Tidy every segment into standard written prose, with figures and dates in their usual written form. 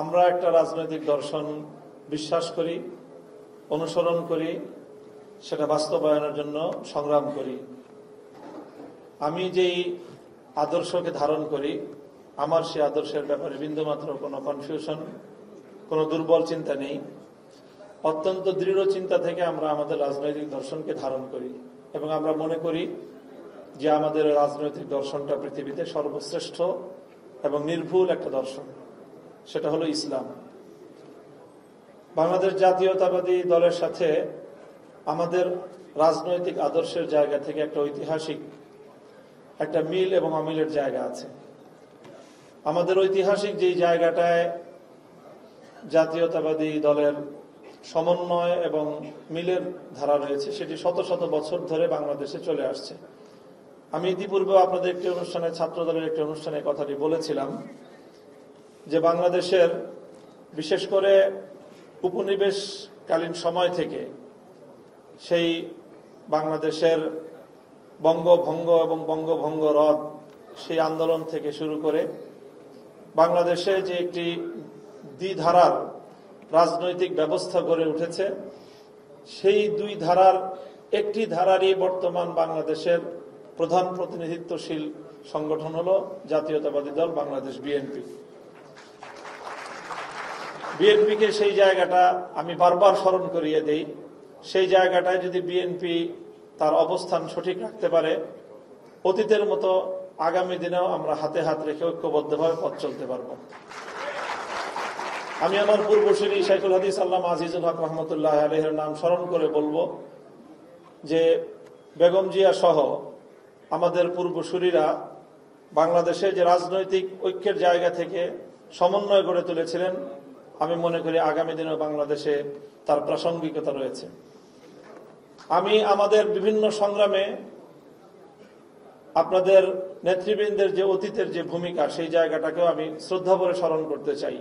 আমরা একটা রাজনৈতিক দর্শন বিশ্বাস করি, অনুসরণ করি, সেটা বাস্তবায়নের জন্য সংগ্রাম করি। আমি যেই আদর্শকে ধারণ করি, আমার সেই আদর্শের ব্যাপারে বিন্দুমাত্র কোনো কনফিউশন, কোনো দুর্বল চিন্তা নেই। অত্যন্ত দৃঢ় চিন্তা থেকে আমরা আমাদের রাজনৈতিক দর্শনকে ধারণ করি এবং আমরা মনে করি যে আমাদের রাজনৈতিক দর্শনটা পৃথিবীতে সর্বশ্রেষ্ঠ এবং নির্ভুল একটা দর্শন, সেটা হলো ইসলাম। বাংলাদেশ জাতীয়তাবাদী দলের সাথে আমাদের রাজনৈতিক আদর্শের জায়গা থেকে একটা ঐতিহাসিক একটা মিল এবং অমিলের জায়গা আছে। আমাদের ঐতিহাসিক যেই জায়গাটায় জাতীয়তাবাদী দলের সমন্বয় এবং মিলের ধারা রয়েছে, সেটি শত শত বছর ধরে বাংলাদেশে চলে আসছে। আমি ইতিপূর্বে আপনাদের একটি অনুষ্ঠানে, ছাত্র দলের একটি অনুষ্ঠানে কথাটি বলেছিলাম যে বাংলাদেশের বিশেষ করে উপনিবেশকালীন সময় থেকে সেই বাংলাদেশের বঙ্গভঙ্গ এবং বঙ্গভঙ্গ রদ সেই আন্দোলন থেকে শুরু করে বাংলাদেশে যে একটি দ্বিধারার রাজনৈতিক ব্যবস্থা গড়ে উঠেছে, সেই দুই ধারার একটি ধারারই বর্তমান বাংলাদেশের প্রধান প্রতিনিধিত্বশীল সংগঠন হলো জাতীয়তাবাদী দল বাংলাদেশ, বিএনপি। বিএনপিকে সেই জায়গাটা আমি বারবার স্মরণ করিয়ে দেই। সেই জায়গাটায় যদি বিএনপি তার অবস্থান সঠিক রাখতে পারে, অতীতের মতো আগামী দিনেও আমরা হাতে হাত রেখে ঐক্যবদ্ধভাবে পথ চলতে পারব। আমি আমার পূর্বসূরি শাইখুল হাদিস আল্লামা আজিজুল হক রহমতুল্লাহ আলাইহির নাম স্মরণ করে বলবো যে বেগম জিয়া সহ আমাদের পূর্বসূরিরা বাংলাদেশে যে রাজনৈতিক ঐক্যের জায়গা থেকে সমন্বয় গড়ে তুলেছিলেন, আমি মনে করি আগামী দিনেও বাংলাদেশে তার প্রাসঙ্গিকতা রয়েছে। আমি আমাদের বিভিন্ন সংগ্রামে আপনাদের নেতৃবৃন্দের যে অতীতের যে ভূমিকা, সেই জায়গাটাকেও আমি শ্রদ্ধা ভরে স্মরণ করতে চাই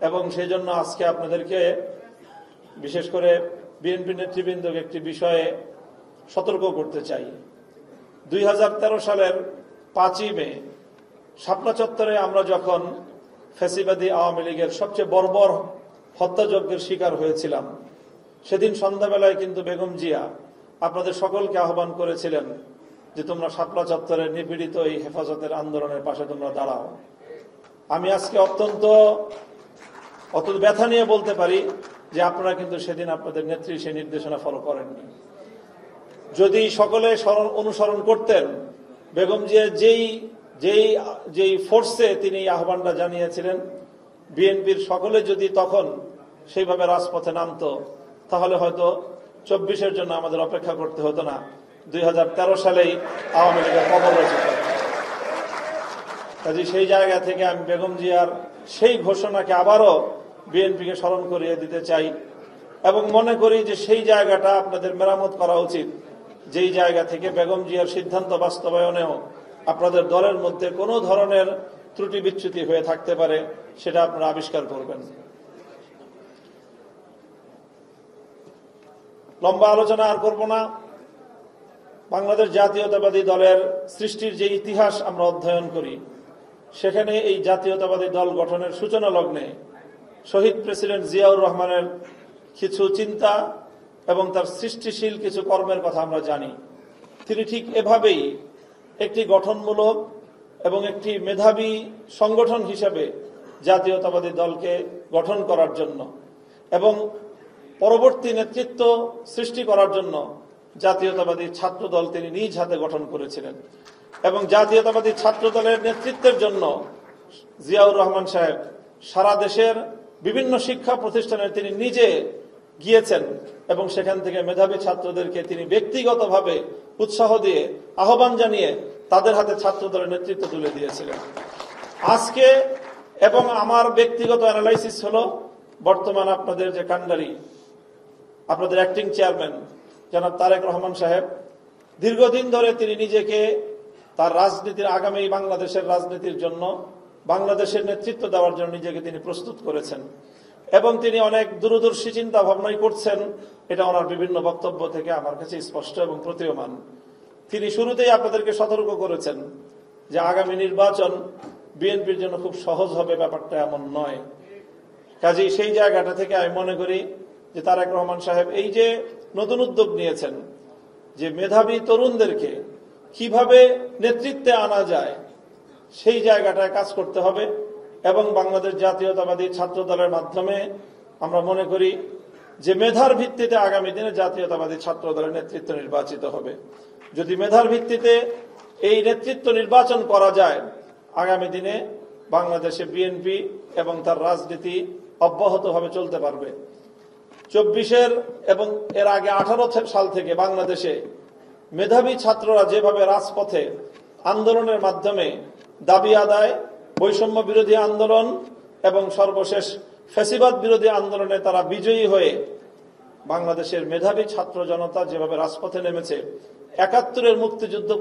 এবং সেই জন্য আজকে আপনাদেরকে বিশেষ করে বিএনপি নেতৃবৃন্দকে একটি বিষয়ে সতর্ক করতে চাই। 2013 সালের 5ই মে শাপলা চত্বরে আমরা যখন ফ্যাসিবাদী আওয়ামী লীগের সবচেয়ে বর্বর হত্যাযজ্ঞের শিকার হয়েছিলাম, সেদিন সন্ধ্যাবেলায় কিন্তু বেগম জিয়া আপনাদের সকলকে আহ্বান করেছিলেন যে তোমরা শাপলা চত্বরের নিপীড়িত এই হেফাজতের আন্দোলনের পাশে তোমরা দাঁড়াও। আমি আজকে অত্যন্ত ব্যথা নিয়ে বলতে পারি যে আপনারা কিন্তু সেদিন আপনাদের নেত্রী সেই নির্দেশনা ফলো করেননি। যদি সকলে অনুসরণ করতেন, বেগম জিয়া যেই ফোর্সে তিনি আহ্বানটা জানিয়েছিলেন, বিএনপির সকলে যদি তখন সেইভাবে রাজপথে নামতো, তাহলে হয়তো 24-এর জন্য আমাদের অপেক্ষা করতে হতো না, 2013 সালেই আওয়ামী লীগের কবর রচিত। কাজে সেই জায়গা থেকে আমি বেগম জিয়ার সেই ঘোষণাকে আবারও বিএনপিকে স্মরণ করিয়ে দিতে চাই এবং মনে করি যে সেই জায়গাটা আপনাদের মেরামত করা উচিত, যেই জায়গা থেকে বেগম জিয়ার সিদ্ধান্ত বাস্তবায়নেও আপনাদের দলের মধ্যে কোনো ধরনের ত্রুটি বিচ্যুতি হয়ে থাকতে পারে, সেটা আপনারা আবিষ্কার করবেন। লম্বা আলোচনা আর করব না। বাংলাদেশ জাতীয়তাবাদী দলের সৃষ্টির যে ইতিহাস আমরা অধ্যয়ন করি, সেখানে এই জাতীয়তাবাদী দল গঠনের সূচনা লগ্নে শহীদ প্রেসিডেন্ট জিয়াউর রহমানের কিছু চিন্তা এবং তার সৃষ্টিশীল কিছু কর্মের কথা আমরা জানি। তিনি ঠিক এভাবেই একটি গঠনমূলক এবং একটি মেধাবী সংগঠন হিসেবে জাতীয়তাবাদী দলকে গঠন করার জন্য এবং পরবর্তী নেতৃত্ব সৃষ্টি করার জন্য জাতীয়তাবাদী ছাত্র দল তিনি নিজ হাতে গঠন করেছিলেন এবং জাতীয়তাবাদী ছাত্র দলের নেতৃত্বের জন্য জিয়াউর রহমান সাহেব সারা দেশের বিভিন্ন শিক্ষা প্রতিষ্ঠানে তিনি নিজে গিয়েছেন এবং সেখান থেকে মেধাবী ছাত্রদেরকে তিনি ব্যক্তিগতভাবে উৎসাহ দিয়ে আহ্বান জানিয়ে তাদের হাতে ছাত্র দলের নেতৃত্ব তুলে দিয়েছিলেন। আজকে এবং আমার ব্যক্তিগত অ্যানালাইসিস হলো, বর্তমান আপনাদের যে কান্ডারি, আপনাদের অ্যাক্টিং চেয়ারম্যান জনাব তারেক রহমান সাহেব, দীর্ঘদিন ধরে তিনি নিজেকে তার রাজনীতির, আগামী বাংলাদেশের রাজনীতির জন্য, বাংলাদেশের নেতৃত্ব দেওয়ার জন্য নিজেকে তিনি প্রস্তুত করেছেন এবং তিনি অনেক দূরদর্শী চিন্তা ভাবনাই করছেন। এটা ওনার বিভিন্ন বক্তব্য থেকে আমার কাছে স্পষ্ট এবং প্রতীয়মান। তিনি শুরুতেই আপনাদেরকে সতর্ক করেছেন যে আগামী নির্বাচন বিএনপির জন্য খুব সহজ হবে, ব্যাপারটা এমন নয়। কাজেই সেই জায়গাটা থেকে আমি মনে করি যে তারেক রহমান সাহেব এই যে নতুন উদ্যোগ নিয়েছেন যে মেধাবী তরুণদেরকে কিভাবে নেতৃত্বে আনা যায় সেই জায়গাটায় কাজ করতে হবে এবং বাংলাদেশ জাতীয়তাবাদী ছাত্র দলের মাধ্যমে আমরা মনে করি যে মেধার ভিত্তিতে আগামী দিনে জাতীয়তাবাদী ছাত্র দলের নেতৃত্ব নির্বাচিত হবে। যদি মেধার ভিত্তিতে এই নেতৃত্ব নির্বাচন করা যায় আগামী দিনে বাংলাদেশে বিএনপি এবং তার রাজনীতি অব্যাহতভাবে চলতে পারবে। 24-এর এবং এর আগে 18 সাল থেকে বাংলাদেশে মেধাবী ছাত্ররা যেভাবে রাজপথে আন্দোলনের মাধ্যমে দাবি আদায়, বৈষম্য বিরোধী আন্দোলন এবং সর্বশেষ ফ্যাসিবাদ বিরোধী আন্দোলনে তারা বিজয়ী হয়ে বাংলাদেশের মেধাবী ছাত্র জনতা যেভাবে রাজপথে নেমেছে 71-এর মুক্তিযুদ্ধ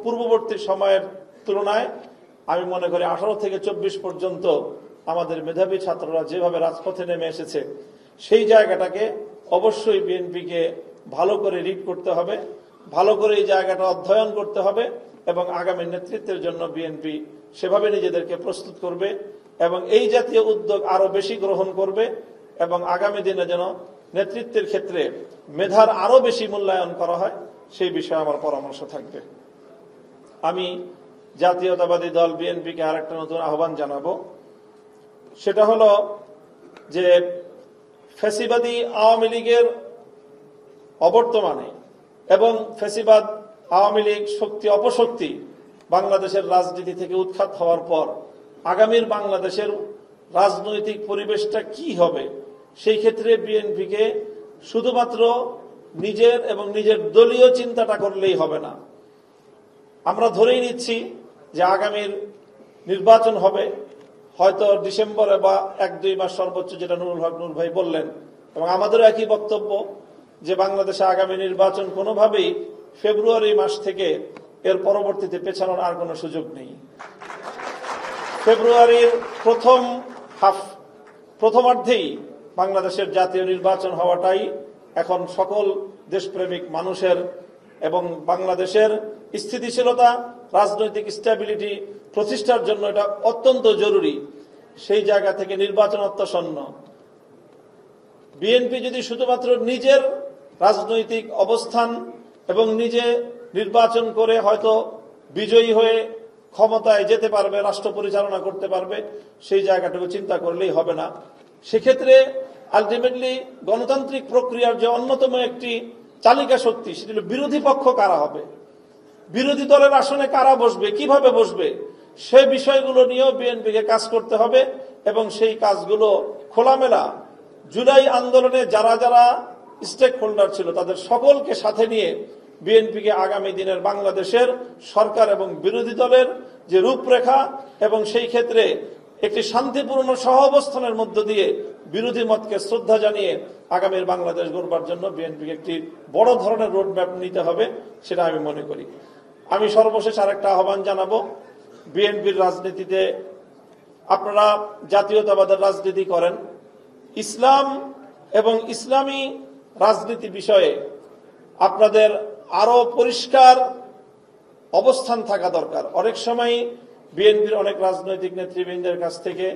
পূর্ববর্তী সময়ের তুলনায় আমি মনে করি 18 থেকে 24 পর্যন্ত আমাদের মেধাবী ছাত্ররা যেভাবে রাজপথে নেমে এসেছে সেই জায়গাটাকে অবশ্যই বিএনপিকে ভালো করে রিড করতে হবে, ভালো করে এই জায়গাটা অধ্যয়ন করতে হবে এবং আগামী নেতৃত্বের জন্য বিএনপি সেভাবে নিজেদেরকে প্রস্তুত করবে এবং এই জাতীয় উদ্যোগ আরো বেশি গ্রহণ করবে এবং আগামী দিনে যেন নেতৃত্বের ক্ষেত্রে মেধার আরো বেশি মূল্যায়ন করা হয় সেই বিষয়ে আমার পরামর্শ থাকবে। আমি জাতীয়তাবাদী দল বিএনপিকে আরেকটা নতুন আহ্বান জানাবো, সেটা হলো যে ফ্যাসিবাদী আওয়ামী লীগের অবর্তমানে এবং ফ্যাসিবাদ আওয়ামী লীগ শক্তি অপশক্তি বাংলাদেশের রাজনীতি থেকে উৎখাত হওয়ার পর আগামীর বাংলাদেশের রাজনৈতিক পরিবেশটা কি হবে সেই ক্ষেত্রে বিএনপিকে শুধুমাত্র নিজের এবং নিজের দলীয় চিন্তাটা করলেই হবে না। আমরা ধরেই নিচ্ছি যে আগামীর নির্বাচন হবে হয়তো ডিসেম্বরে বা 1-2 মাস সর্বোচ্চ, যেটা নুরুল হক নূর ভাই বললেন, এবং আমাদেরও একই বক্তব্য যে বাংলাদেশে আগামী নির্বাচন কোনোভাবেই ফেব্রুয়ারি মাস থেকে এর পরবর্তীতে পেছানোর আর কোনো সুযোগ নেই। ফেব্রুয়ারির প্রথমার্ধেই বাংলাদেশের জাতীয় নির্বাচন হওয়াটাই এখন সকল দেশপ্রেমিক মানুষের এবং বাংলাদেশের স্থিতিশীলতা, রাজনৈতিক স্ট্যাবিলিটি প্রতিষ্ঠার জন্য এটা অত্যন্ত জরুরি। সেই জায়গা থেকে নির্বাচন অত্যাসন্ন। বিএনপি যদি শুধুমাত্র নিজের রাজনৈতিক অবস্থান এবং নিজে নির্বাচন করে হয়তো বিজয়ী হয়ে ক্ষমতায় যেতে পারবে, রাষ্ট্র পরিচালনা করতে পারবে, সেই জায়গাটুকু চিন্তা করলেই হবে না। সেক্ষেত্রে আলটিমেটলি গণতান্ত্রিক প্রক্রিয়ার যে অন্যতম একটি চালিকা শক্তি সেটি হল বিরোধী পক্ষ কারা হবে, বিরোধী দলের আসনে কারা বসবে, কিভাবে বসবে, সে বিষয়গুলো নিয়েও বিএনপিকে কাজ করতে হবে এবং সেই কাজগুলো খোলামেলা জুলাই আন্দোলনে যারা যারা স্টেক হোল্ডার ছিল তাদের সকলকে সাথে নিয়ে বিএনপিকে আগামী দিনের বাংলাদেশের সরকার এবং বিরোধী দলের যে রূপরেখা এবং সেই ক্ষেত্রে একটি শান্তিপূর্ণ সহ অবস্থানের মধ্য দিয়ে বিরোধী মতকে শ্রদ্ধা জানিয়ে আগামীর বাংলাদেশ গড়বার জন্য বিএনপিকে একটি বড় ধরনের রোডম্যাপ নিতে হবে, সেটা আমি মনে করি। আমি সর্বশেষ আরেকটা আহ্বান জানাবো, বিএনপির রাজনীতিতে আপনারা জাতীয়তাবাদের রাজনীতি করেন, ইসলাম এবং ইসলামী রাজনীতি বিষয়ে আপনাদের আরো পরিষ্কার অবস্থান থাকা দরকার। অনেক সময় বিএনপির অনেক রাজনৈতিক নেতৃবৃন্দের কাছ থেকে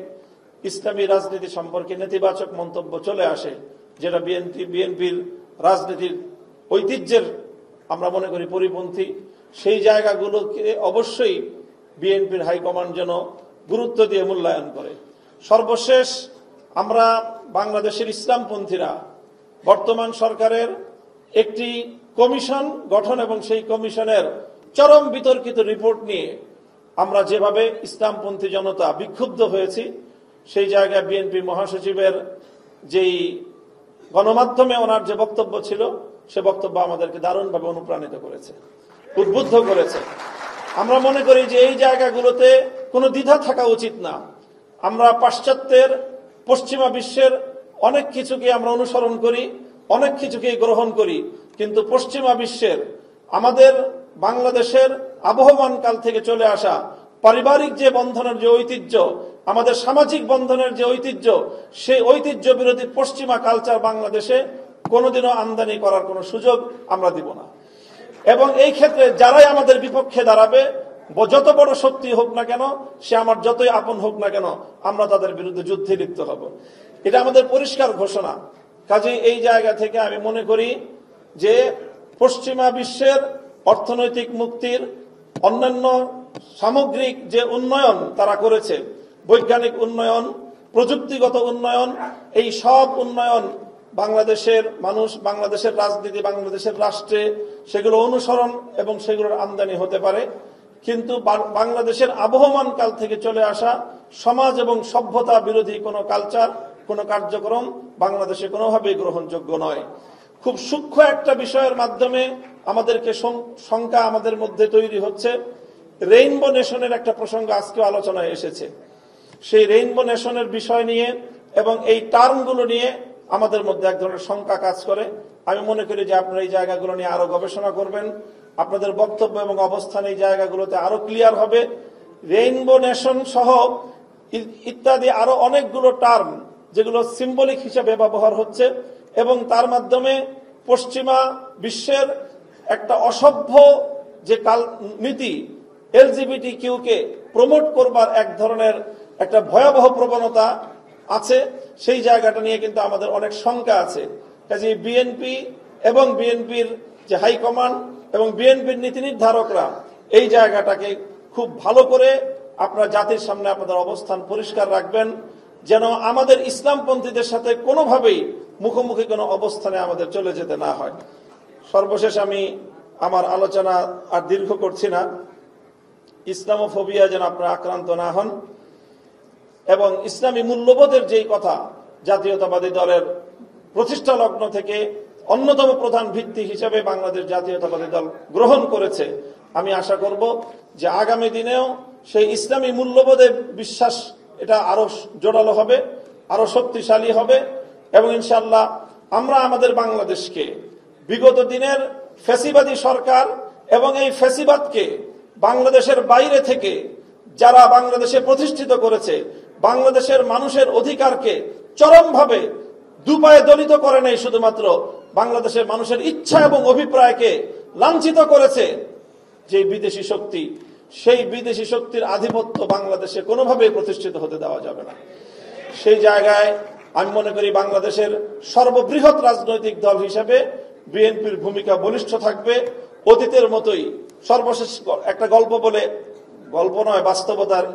ইসলামী রাজনীতি সম্পর্কে নেতিবাচক মন্তব্য চলে আসে, যেটা বিএনপির রাজনীতির ঐতিহ্যের আমরা মনে করি পরিপন্থী। সেই জায়গাগুলোকে অবশ্যই বিএনপির হাইকমান্ড যেন গুরুত্ব দিয়ে মূল্যায়ন করে। সর্বশেষ আমরা বাংলাদেশের ইসলামপন্থীরা বর্তমান সরকারের একটি কমিশন গঠন এবং সেই কমিশনের চরম বিতর্কিত রিপোর্ট নিয়ে আমরা যেভাবে ইসলামপন্থী জনতা বিক্ষুব্ধ হয়েছি, সেই জায়গায় বিএনপি মহাসচিবের যেই গণমাধ্যমে ওনার যে বক্তব্য ছিল সে বক্তব্য আমাদেরকে দারুণভাবে অনুপ্রাণিত করেছে, উদ্বুদ্ধ করেছে। আমরা মনে করি যে এই জায়গাগুলোতে কোনো দ্বিধা থাকা উচিত না। আমরা পাশ্চাত্যের পশ্চিমা বিশ্বের অনেক কিছুকে আমরা অনুসরণ করি, অনেক কিছুকে গ্রহণ করি, কিন্তু পশ্চিমা বিশ্বের আমাদের বাংলাদেশের আবহমান কাল থেকে চলে আসা পারিবারিক যে বন্ধনের যে ঐতিহ্য, আমাদের সামাজিক বন্ধনের যে ঐতিহ্য, সেই ঐতিহ্য বিরোধী পশ্চিমা কালচার বাংলাদেশে কোনোদিনও আমদানি করার কোনো সুযোগ আমরা দিব না। এবং এই ক্ষেত্রে যারাই আমাদের বিপক্ষে দাঁড়াবে যত বড় শক্তি হোক না কেন, সে আমার যতই আপন হোক না কেন, আমরা তাদের বিরুদ্ধে যুদ্ধে লিপ্ত হব। এটা আমাদের পরিষ্কার ঘোষণা। কাজেই এই জায়গা থেকে আমি মনে করি যে পশ্চিমা বিশ্বের অর্থনৈতিক মুক্তির অন্যান্য সামগ্রিক যে উন্নয়ন তারা করেছে, বৈজ্ঞানিক উন্নয়ন, প্রযুক্তিগত উন্নয়ন, এই সব উন্নয়ন বাংলাদেশের মানুষ, বাংলাদেশের রাজনীতি, বাংলাদেশের রাষ্ট্রে সেগুলো অনুসরণ এবং সেগুলোর আমদানি হতে পারে। কিন্তু বাংলাদেশের আবহমান কাল থেকে চলে আসা সমাজ এবং সভ্যতা বিরোধী কোনো কালচার, কোনো কার্যক্রম বাংলাদেশে কোনোভাবেই গ্রহণযোগ্য নয়। খুব সূক্ষ্ম একটা বিষয়ের মাধ্যমে আমাদেরকে শঙ্কা আমাদের মধ্যে তৈরি হচ্ছে। রেইনবো নেশনের একটা প্রসঙ্গ আজকে আলোচনায় এসেছে। সেই রেইনবো নেশনের বিষয় নিয়ে এবং এই টার্মগুলো নিয়ে আমাদের মধ্যে এক ধরনের শঙ্কা কাজ করে। আমি মনে করি যে আপনারা এই জায়গাগুলো নিয়ে আরো গবেষণা করবেন, আপনাদের বক্তব্য এবং অবস্থান এই জায়গাগুলোতে আরো ক্লিয়ার হবে। রেইনবো নেশন সহ ইত্যাদি আরো অনেকগুলো টার্ম যেগুলো সিম্বলিক হিসেবে ব্যবহার হচ্ছে এবং তার মাধ্যমে পশ্চিমা বিশ্বের একটা অসভ্য যে নীতি, এলজিবিটি কিউকে প্রমোট করবার এক ধরনের একটা ভয়াবহ প্রবণতা আছে। সেই জায়গাটা নিয়ে কিন্তু আমাদের অনেক শঙ্কা আছে। কাজে বিএনপি এবং বিএনপির যে হাইকমান্ড এবং বিএনপির নীতি নির্ধারকরা এই জায়গাটাকে খুব ভালো করে আপনারা জাতির সামনে আপনাদের অবস্থান পরিষ্কার রাখবেন, যেন আমাদের ইসলামপন্থীদের সাথে কোনোভাবেই মুখোমুখি কোনো অবস্থানে আমাদের চলে যেতে না হয়। সর্বশেষ আমি আমার আলোচনা আর দীর্ঘ করছি না। ইসলামোফোবিয়া যেন আপনারা আক্রান্ত না হন এবং ইসলামী মূল্যবোধের যেই কথা জাতীয়তাবাদী দলের প্রতিষ্ঠা লগ্ন থেকে অন্যতম প্রধান ভিত্তি হিসেবে বাংলাদেশ জাতীয়তাবাদী দল গ্রহণ করেছে, আমি আশা করব যে আগামী দিনেও সেই ইসলামী মূল্যবোধে বিশ্বাস এটা আরো জোরালো হবে, আরো শক্তিশালী হবে এবং ইনশাআল্লাহ আমরা আমাদের বাংলাদেশকে বিগত দিনের ফ্যাসিবাদী সরকার এবং এই ফ্যাসিবাদকে বাংলাদেশের বাইরে থেকে যারা বাংলাদেশে প্রতিষ্ঠিত করেছে, বাংলাদেশের মানুষের অধিকারকে চরমভাবে দুপায়ে দলিত করে নাই, শুধুমাত্র বাংলাদেশের মানুষের ইচ্ছা এবং অভিপ্রায়কে লাঞ্ছিত করেছে যে বিদেশি শক্তি, সেই বিদেশি শক্তির আধিপত্য বাংলাদেশে কোনোভাবেই প্রতিষ্ঠিত হতে দেওয়া যাবে না। সেই জায়গায় আমি মনে করি বাংলাদেশের সর্ববৃহৎ রাজনৈতিক দল হিসেবে বিএনপির ভূমিকা বলিষ্ঠ থাকবে, অতীতের মতোই। সর্বশেষ একটা গল্প বলে, গল্প নয়, বাস্তবতার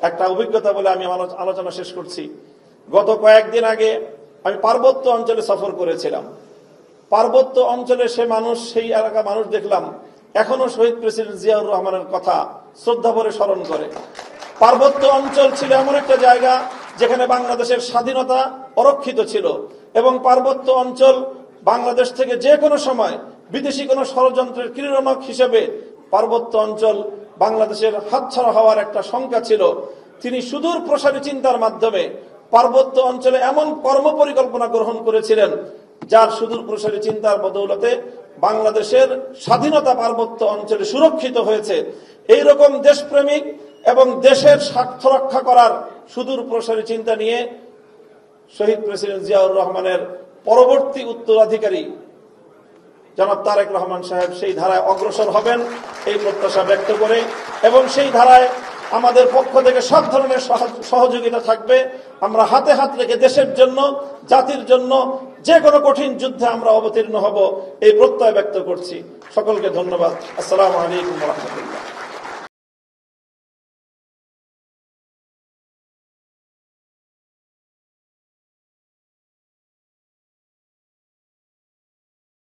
একটা অভিজ্ঞতা বলে আমি আলোচনা শেষ করছি। গত কয়েকদিন আগে আমি পার্বত্য অঞ্চলে সফর করেছিলাম। পার্বত্য অঞ্চলে সেই এলাকা মানুষ দেখলাম এখনো শহীদ প্রেসিডেন্ট জিয়াউর রহমানের কথা শ্রদ্ধা ভরে স্মরণ করে। পার্বত্য অঞ্চল ছিল এমন একটা জায়গা যেখানে বাংলাদেশের স্বাধীনতা অরক্ষিত ছিল এবং পার্বত্য অঞ্চল বাংলাদেশ থেকে যে কোনো সময় বিদেশি কোনো ষড়যন্ত্রের ক্রীড়নক হিসেবে পার্বত্য অঞ্চল বাংলাদেশের হাতছাড়া হওয়ার একটা শঙ্কা ছিল। তিনি সুদূর প্রসারী চিন্তার মাধ্যমে পার্বত্য অঞ্চলে এমন কর্ম পরিকল্পনা গ্রহণ করেছিলেন যার সুদূর প্রসারী চিন্তার বদৌলতে বাংলাদেশের স্বাধীনতা পার্বত্য অঞ্চলে সুরক্ষিত হয়েছে। এইরকম দেশপ্রেমিক এবং দেশের স্বার্থ রক্ষা করার সুদূর প্রসারী চিন্তা নিয়ে শহীদ প্রেসিডেন্ট জিয়াউর রহমানের পরবর্তী উত্তরাধিকারী জনাব তারেক রহমান সাহেব সেই ধারায় অগ্রসর হবেন এই প্রত্যাশা ব্যক্ত করে, এবং সেই ধারায় আমাদের পক্ষ থেকে সব ধরনের সহযোগিতা থাকবে। আমরা হাতে হাত রেখে দেশের জন্য, জাতির জন্য যে কোনো কঠিন যুদ্ধে আমরা অবতীর্ণ হব এই প্রত্যয় ব্যক্ত করছি। সকলকে ধন্যবাদ। আসসালামু আলাইকুম ওয়া রাহমাতুল্লাহ।